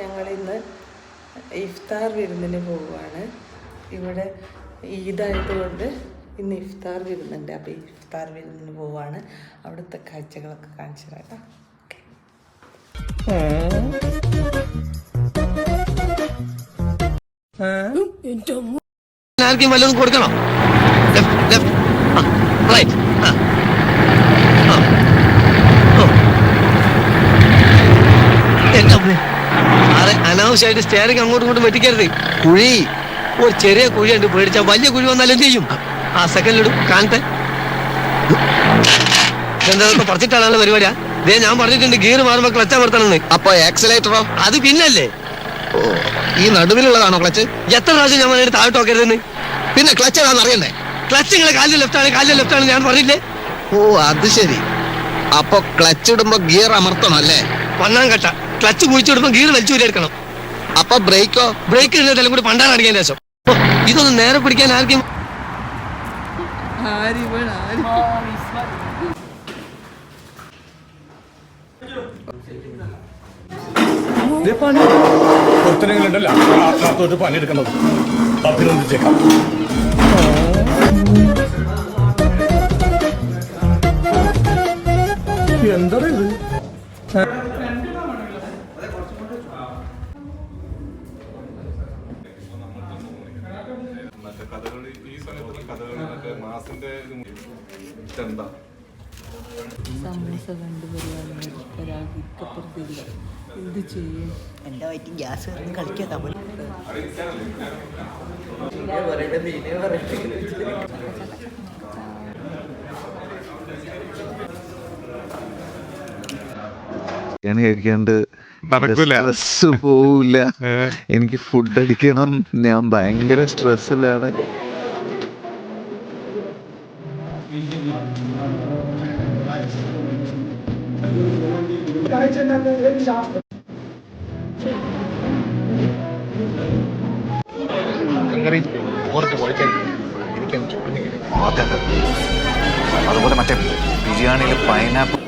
ഞങ്ങളിന്ന് ഇഫ്താർ വിരുന്നിന് പോവുകയാണ്. ഇവിടെ ഈദായതുകൊണ്ട് ഇന്ന് ഇഫ്താർ വിരുന്നുണ്ട്. അപ്പോൾ ഇഫ്താർ വിരുന്നിന് പോവുകയാണ്. അവിടുത്തെ കാഴ്ചകളൊക്കെ കാണിച്ചു തരാം. ആർക്കും വല്ലതും കൊടുക്കണോ? അനാവശ്യമായിട്ട് സ്റ്റേറിങ് അങ്ങോട്ടും ഇങ്ങോട്ടും വെട്ടിക്കരുത്. കുഴി ഒരു ചെറിയ കുഴിയുണ്ട്, പേടിച്ചാൽ വലിയ കുഴി വന്നാൽ എന്ത് ചെയ്യും? ആ സെക്കൻഡിലിടും കാണത്തെ. എന്താ പറിച്ചിട്ടാണല്ലോ പരിപാടിയാ? ഇതേ ഞാൻ പറഞ്ഞിട്ടുണ്ട് ഗിയർ മാറുമ്പോ ക്ലച്ച് അമർത്തണമെന്ന്. അപ്പൊ ആക്സിലേറ്ററോ? അത് പിന്നല്ലേ. ഓ, ഈ നടുവിലുള്ളതാണോ ക്ലച്ച്? എത്ര പ്രാവശ്യം ഞാൻ പറഞ്ഞിട്ട് താഴോട്ട് നോക്കരുതെന്ന്. പിന്നെ ക്ലച്ച് ഏതാണെന്ന് അറിയണ്ടേ? ക്ലച്ച് നിങ്ങളെ കാലിൽ ലെഫ്റ്റ് ആണ് ഞാൻ പറഞ്ഞില്ലേ? ഓ, അത് ശരി. അപ്പൊ ക്ലച്ച് ഇടുമ്പോ ഗിയർ അമർത്തണം അല്ലേ? പണ്ണാൻ കട്ട. ക്ലച്ച് കുഴിച്ചിടുമ്പോ ഗിയർ വലിച്ചൂരെടുക്കണം. അപ്പൊ ബ്രേക്കോ? ബ്രേക്ക് ഇടുന്നതെല്ലാം കൂടി പണ്ടാൻ അടിക്കാൻ ശേഷം ഇതൊന്നും നേരെ പിടിക്കാൻ ആർക്കും. ഒത്തരങ്ങളുണ്ടല്ലോ തൊട്ട് പണിയെടുക്കുന്നത് അഭിനന്ദിച്ചേക്കാം. എന്താ ഇത്? സമൂസ കണ്ടുപരിപാടി ഒരാൾക്കപ്പുറത്തില്ല. എന്ത് ചെയ്യും? എൻ്റെ വയറ്റിൽ ഗ്യാസ് കയറി കളിക്കാൻ തമിഴ് ഞാൻ കഴിക്കാണ്ട് സ്ട്രെസ് പോവില്ല. എനിക്ക് ഫുഡ് അടിക്കണം. ഞാൻ ഭയങ്കര സ്ട്രെസ്സിലാണ്. അതുപോലെ മറ്റേ ബിരിയാണിയിൽ പൈനാപ്പിൾ